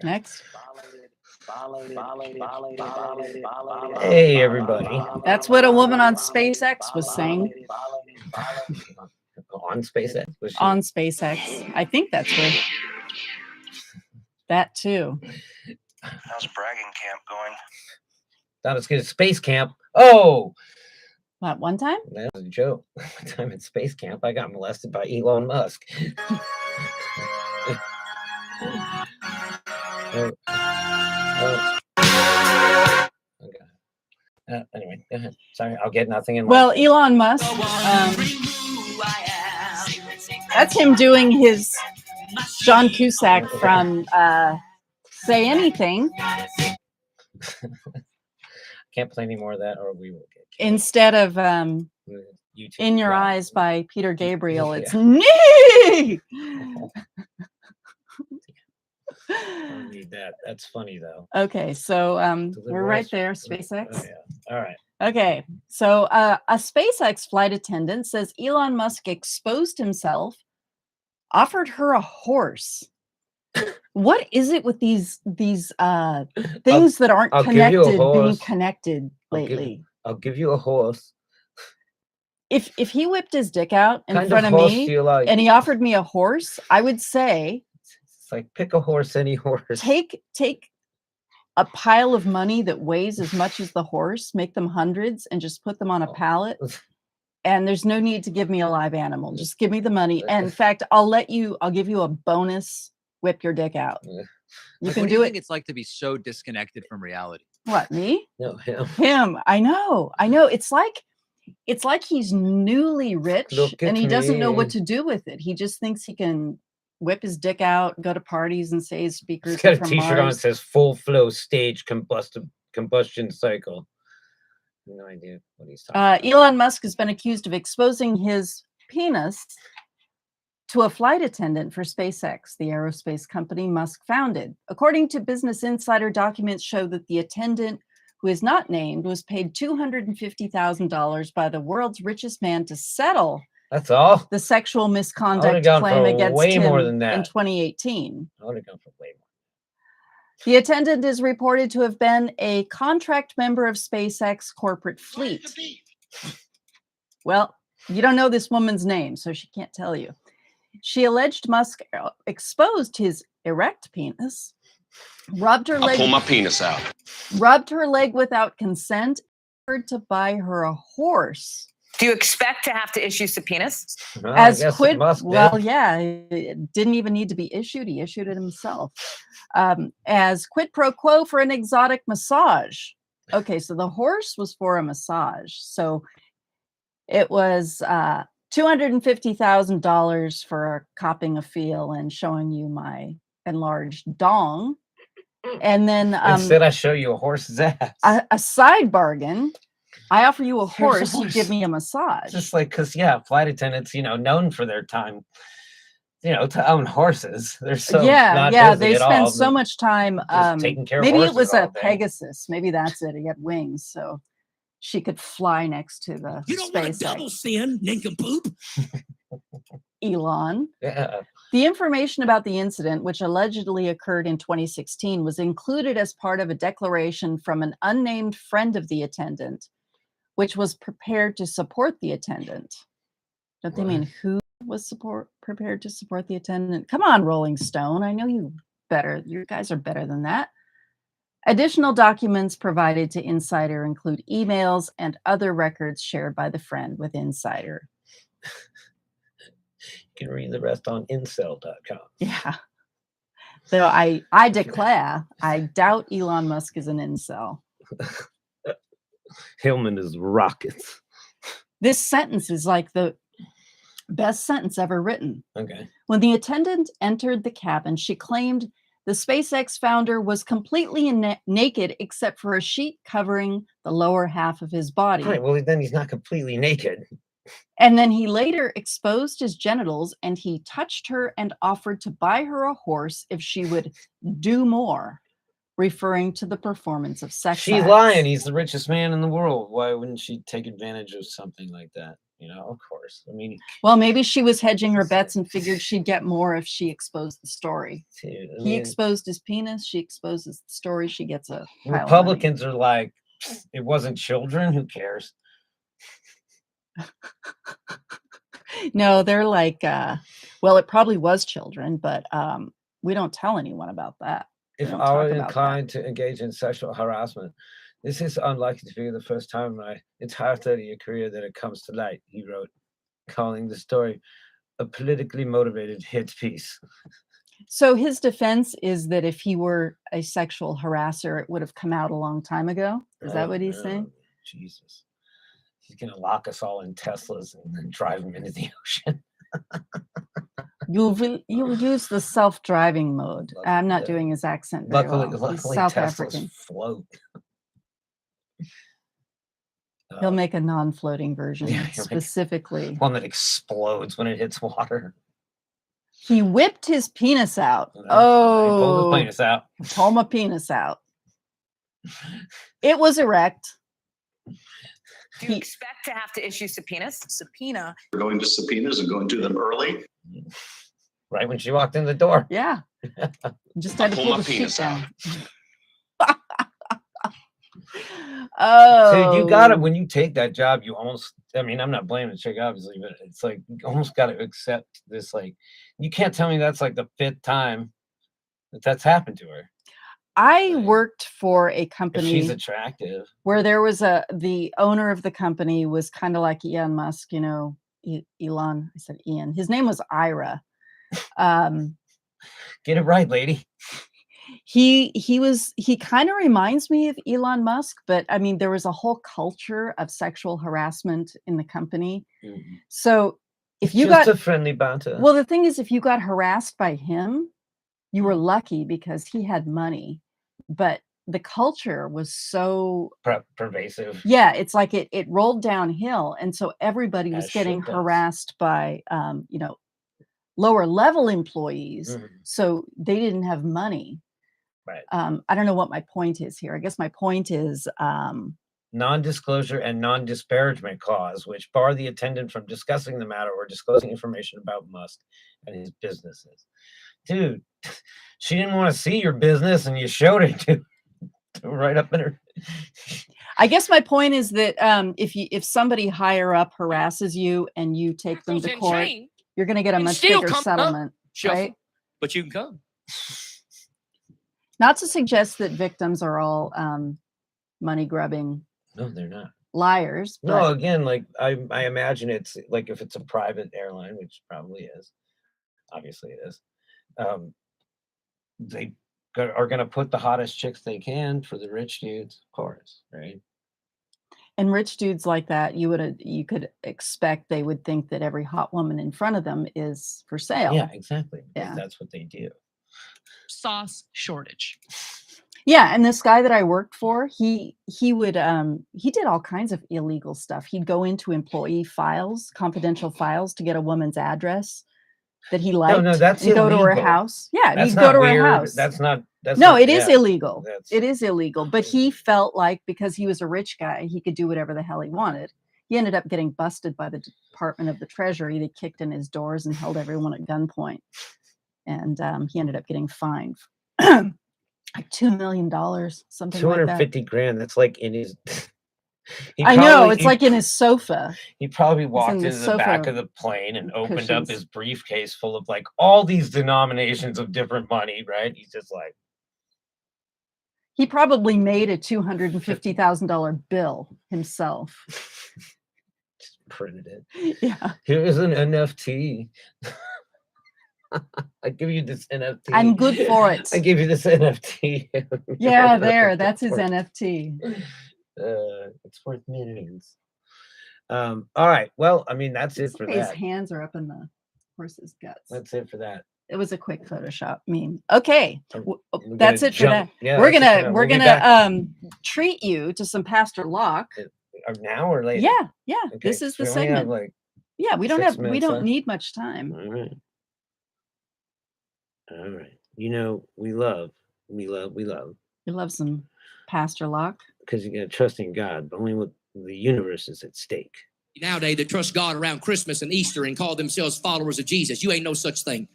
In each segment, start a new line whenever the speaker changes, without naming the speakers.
Next.
Hey, everybody.
That's what a woman on SpaceX was saying.
On SpaceX? Was she?
On SpaceX. I think that's where. That too.
How's bragging camp going?
Thought it was good at space camp. Oh!
What, one time?
That was a joke. One time at space camp, I got molested by Elon Musk. Okay. Anyway, go ahead. Sorry, I'll get nothing in.
Well, Elon Musk, that's him doing his John Cusack from Say Anything.
Can't play any more of that, or we will get killed.
Instead of
YouTube
In Your Eyes by Peter Gabriel, it's
Yeah.
Nee!
I don't need that. That's funny though.
Okay, so we're right there, SpaceX.
Oh, yeah. All right.
Okay, so a SpaceX flight attendant says Elon Musk exposed himself, offered her a horse. What is it with these things that aren't
I'll give you a
connected being
horse.
connected lately?
I'll give you a horse.
If he whipped his dick out in
Kind
front
of
of
horse
me
do you like?
and he offered me a horse, I would say
It's like pick a horse, any horse.
take a pile of money that weighs as much as the horse, make them hundreds, and just put them on a pallet. And there's no need to give me a live animal. Just give me the money. And in fact, I'll give you a bonus. Whip your dick out. You can do it.
It's like to be so disconnected from reality.
What, me?
No, him.
Him. I know. It's like he's newly rich and he doesn't know what to do with it. He just thinks he can whip his dick out, go to parties and say his speakers.
He's got a
from
t-shirt on that
Mars.
says full flow stage combustion cycle. No idea what he's talking about.
Elon Musk has been accused of exposing his penis to a flight attendant for SpaceX, the aerospace company Musk founded. According to Business Insider, documents show that the attendant, who is not named, was paid $250,000 by the world's richest man to settle
That's all.
the sexual misconduct
I would've gone
claim
for
against
way
him
more than that.
in 2018.
I would have gone for way more.
The attendant is reported to have been a contract member of SpaceX corporate fleet. Well, you don't know this woman's name, so she can't tell you. She alleged Musk exposed his erect penis, rubbed her leg.
I'll pull my penis out.
Rubbed her leg without consent, offered to buy her a horse.
Do you expect to have to issue subpoenas?
Well,
As
I guess
quid,
it must be.
well, yeah, it didn't even need to be issued. He issued it himself. As quid pro quo for an exotic massage. Okay, so the horse was for a massage. So it was $250,000 for copping a feel and showing you my enlarged dong. And then
Instead, I show you a horse's ass.
a side bargain. I offer you a
Here's a
horse, you
horse.
give me a massage.
Just like, because, yeah, flight attendants, known for their time, to own horses. They're so not busy
they
at
spend
all,
so
but
much time.
just taking care of
Maybe it
horses
was
all
a
day.
Pegasus. Maybe that's it. He had wings, so she could fly next to the
You don't want to
SpaceX.
double sin, nincompoop.
Elon.
Yeah.
The information about the incident, which allegedly occurred in 2016, was included as part of a declaration from an unnamed friend of the attendant, which was prepared to support the attendant. Don't they mean who was prepared to support the attendant? Come on, Rolling Stone. I know you better. You guys are better than that. Additional documents provided to Insider include emails and other records shared by the friend with Insider.
You can read the rest on incel.com.
Yeah. Though I declare, I doubt Elon Musk is an incel.
Hillman is rockets.
This sentence is like the best sentence ever written.
Okay.
When the attendant entered the cabin, she claimed the SpaceX founder was completely naked except for a sheet covering the lower half of his body.
All right, well, then he's not completely naked.
And then he later exposed his genitals and he touched her and offered to buy her a horse if she would do more, referring to the performance of sex
She's
acts.
lying. He's the richest man in the world. Why wouldn't she take advantage of something like that? You know, of course. I mean,
Well, maybe she was hedging her bets and figured she'd get more if she exposed the story.
dude, I
He
mean,
exposed his penis. She exposes the story. She gets a pile of money.
Republicans are like, it wasn't children. Who cares?
No, they're like, well, it probably was children, but we don't tell anyone about that. We
If
don't
I
talk
were
about that.
inclined to engage in sexual harassment, this is unlikely to be the first time in my entire 30-year career that it comes to light, he wrote, calling the story a politically motivated hit piece.
So his defense is that if he were a sexual harasser, it would have come out a long time ago. Is that what he's saying?
Jesus. He's going to lock us all in Teslas and then drive them into the ocean.
You'll use the self-driving mode. I'm not
Yeah.
doing his accent very
Luckily,
well. He's
luckily
South
Teslas
African.
float.
He'll make a non-floating version
yeah, he'll make
specifically.
one that explodes when it hits water.
He whipped his penis out.
He pulled
Oh,
his penis out.
pull my penis out. It was erect.
Do you expect to have to issue subpoenas?
Subpoena.
We're going to subpoenas and going to them early.
Right when she walked in the door.
Yeah. Just had to
Pull
pull
my
the sheet
penis
down.
So you got to,
Oh,
when you take that job, you almost, I mean, I'm not blaming the chick, obviously, but it's like, you almost got to accept this. Like, you can't tell me that's like the 5th time that that's happened to her.
I
Like,
worked for a
if she's
company
attractive.
where there was the owner of the company was kind of like Elon Musk, you know, Elon, I said Ian. His name was Ira.
Get it right, lady.
He kind of reminds me of Elon Musk, but I mean, there was a whole culture of sexual harassment in the company. So if you
Just
got
a friendly banter.
well, the thing is, if you got harassed by him, you were
Mm.
lucky because he had money. But the culture was so
Pervasive.
yeah, it's like it rolled downhill, and so everybody was
As
getting
shit does.
harassed by you know, lower level employees,
Mhm.
so they didn't have money.
Right.
I don't know what my point is here. I guess my point is
Non-disclosure and non-disparagement clause, which bar the attendant from discussing the matter or disclosing information about Musk and his businesses. Dude, she didn't want to see your business, and you showed it to right up in her.
I guess my point is that if somebody higher up harasses you and you take them to court, you're going to get a
And
much
still
bigger
come up,
settlement,
Shuffle.
right?
But you can come.
Not to suggest that victims are all money grubbing
No, they're not.
liars,
No,
but
again, like I imagine it's like if it's a private airline, which probably is, obviously it is. They are going to put the hottest chicks they can for the rich dudes, of course, right?
and rich dudes like that, you could expect they would think that every hot woman in front of them is for sale.
Yeah, exactly. Because
Yeah.
that's what they do.
Sauce shortage.
Yeah, and this guy that I worked for, he would he did all kinds of illegal stuff. He'd go into employee files, confidential files, to get a woman's address that he liked.
No, that's
and go to her
illegal.
house. Yeah,
That's
he'd
not
go to
weird.
her house.
That's not. That's
no,
not,
it is
yeah,
illegal.
that's-
It is illegal. But he felt like because he was a rich guy, he could do whatever the hell he wanted. He ended up getting busted by the Department of the Treasury. They kicked in his doors and held everyone at gunpoint. And he ended up getting fined like $2 million, something like that.
250 grand. That's like in his.
I know, it's like in his sofa.
He probably walked
in the
into the back
sofa
of the plane and opened up
cushions.
his briefcase full of like all these denominations of different money, right? He's just like,
He probably made a $250,000 bill himself.
just printed it.
Yeah.
Here's an NFT. I give you this NFT.
I'm good for it.
I give you this NFT.
Yeah, there. That's his NFT.
It's worth millions. All right. Well, I mean, that's it for
His
that.
hands are up in the horse's guts.
That's it for that.
It was a quick Photoshop meme. Okay,
We're
that's
gonna
it for that.
jump- Yeah,
we're
that's it for
gonna
that.
we're
We'll be
gonna
back.
treat you to some Pastor Locke.
Or now or later.
Yeah.
Okay,
This is
so
the
we only have,
segment.
like,
Yeah, we don't
6
we
minutes
don't
left.
need much time.
All right. All right. You know, we love
We love some Pastor Locke.
because you got to trust in God, but only when the universe is at stake.
nowadays that trust God around Christmas and Easter and call themselves followers of Jesus. You ain't no such thing.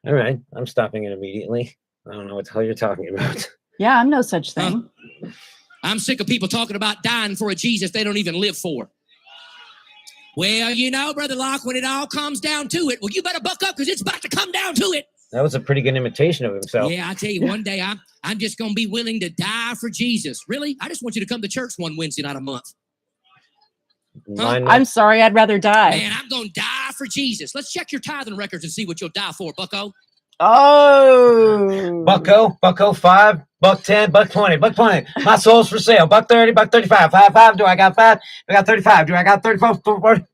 All right, I'm stopping it immediately. I don't know what the hell you're talking about.
Yeah, I'm no such thing.
I'm sick of people talking about dying for a Jesus they don't even live for. Well, you know, Brother Locke, when it all comes down to it, well, you better buck up because it's about to come down to it.
That was a pretty good imitation of himself.
Yeah, I tell you, one day I'm just going to be willing to die for Jesus. Really? I just want you to come to church one Wednesday night a month.
I'm sorry, I'd rather die.
Man, I'm going to die for Jesus. Let's check your tithing records and see what you'll die for, bucko.
Oh.
Bucko, $5, $10, $20, $20. My soul's for sale. $30, $35. 5. Do I got 5? I got 35. Do I got 34? 40.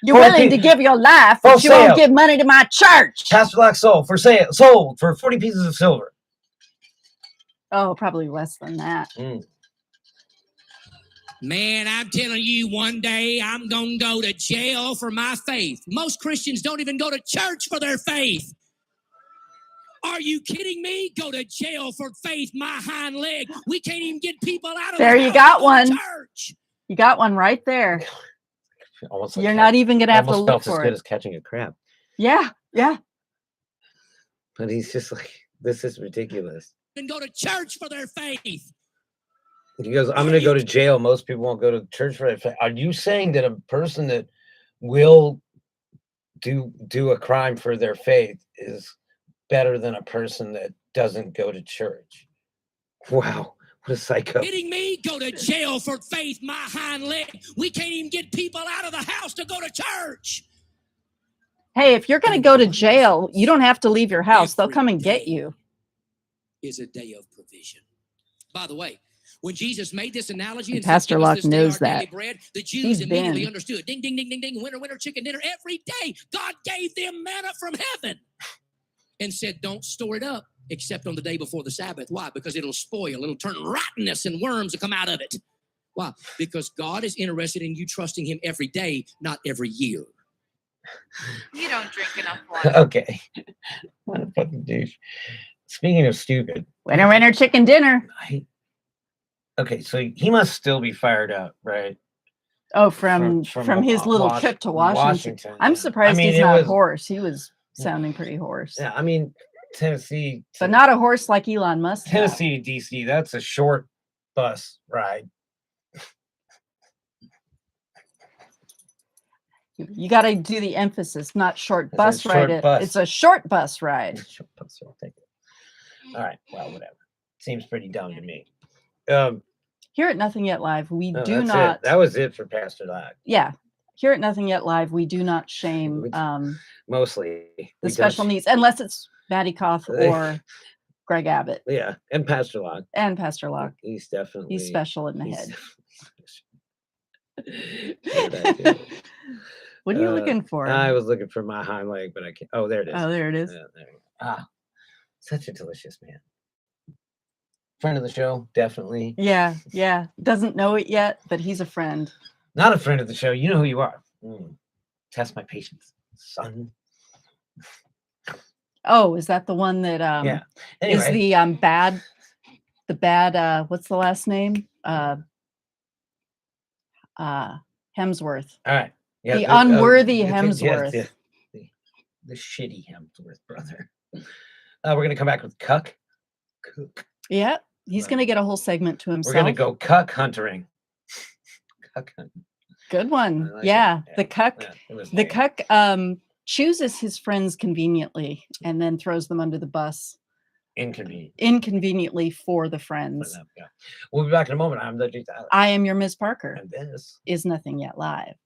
You're willing to give your life, but you won't give money to my church.
Pastor Lock sold for sale. Sold for 40 pieces of silver.
Oh, probably less than that.
Man, I'm telling you, one day I'm going to go to jail for my faith. Most Christians don't even go to church for their faith. Are you kidding me? Go to jail for faith, my hind leg. We can't even get people out of
there. You got one.
Church.
You got one right there.
Almost
You're not even going to have to look for it.
Almost as good as catching a crab.
Yeah, yeah.
But he's just like, this is ridiculous.
And go to church for their faith.
He goes, I'm going to go to jail. Most people won't go to church for their faith. Are you saying that a person that will do a crime for their faith is better than a person that doesn't go to church? Wow, what a psycho.
Kidding me? Go to jail for faith, my hind leg. We can't even get people out of the house to go to church.
Hey, if you're going to go to jail, you don't have to leave your house. They'll come and get you.
Is a day of provision. By the way, when Jesus made this analogy,
and Pastor Locke knows that.
Bread, the Jews immediately understood. Ding, ding, ding, ding, ding. Winter, winter, chicken dinner. Every day, God gave them manna from heaven and said, don't store it up except on the day before the Sabbath. Why? Because it'll spoil. It'll turn rottenness and worms will come out of it. Why? Because God is interested in you trusting him every day, not every year.
You don't drink enough water.
Okay. What a fucking douche. Speaking of stupid.
Winter, winter, chicken dinner.
Okay, so he must still be fired up, right?
Oh, from his little trip to Washington. I'm surprised he's not hoarse. He was sounding pretty hoarse.
Yeah, I mean, Tennessee.
But not a horse like Elon Musk.
Tennessee to DC, that's a short bus ride.
You got to do the emphasis, not short bus ride. It's a short bus ride.
Short bus, I'll take it. All right, well, whatever. Seems pretty dumb to me.
Here at Nothing Yet Live, we do
that's
not.
It. That was it for Pastor Locke.
Yeah. Here at Nothing Yet Live, we do not shame
mostly
the special needs, unless it's Maddie Koth or Greg Abbott.
Yeah, and Pastor Locke.
And Pastor Locke.
He's definitely
special in the head. What are you looking for?
I was looking for my hind leg, but I can't. Oh, there it is.
Oh, there it is.
Such a delicious man. Friend of the show, definitely.
Yeah, yeah. Doesn't know it yet, but he's a friend.
Not a friend of the show. You know who you are. Test my patience, son.
Oh, is that the one that
yeah. Anyway.
Is the bad what's the last name? Hemsworth.
All right. Yeah,
the unworthy Hemsworth.
Yes, the shitty Hemsworth brother. We're gonna come back with Cuck.
Yeah, he's gonna get a whole segment to himself.
We're gonna go cuck hunting. Cuck hunting.
Good one.
Like
yeah,
yeah,
the cuck.
Yeah,
the cuck chooses his friends conveniently and then throws them under the bus. Inconveniently for the friends.
Yeah. We'll be back in a moment. I'm the
I am your Ms. Parker.
And this
is Nothing Yet Live.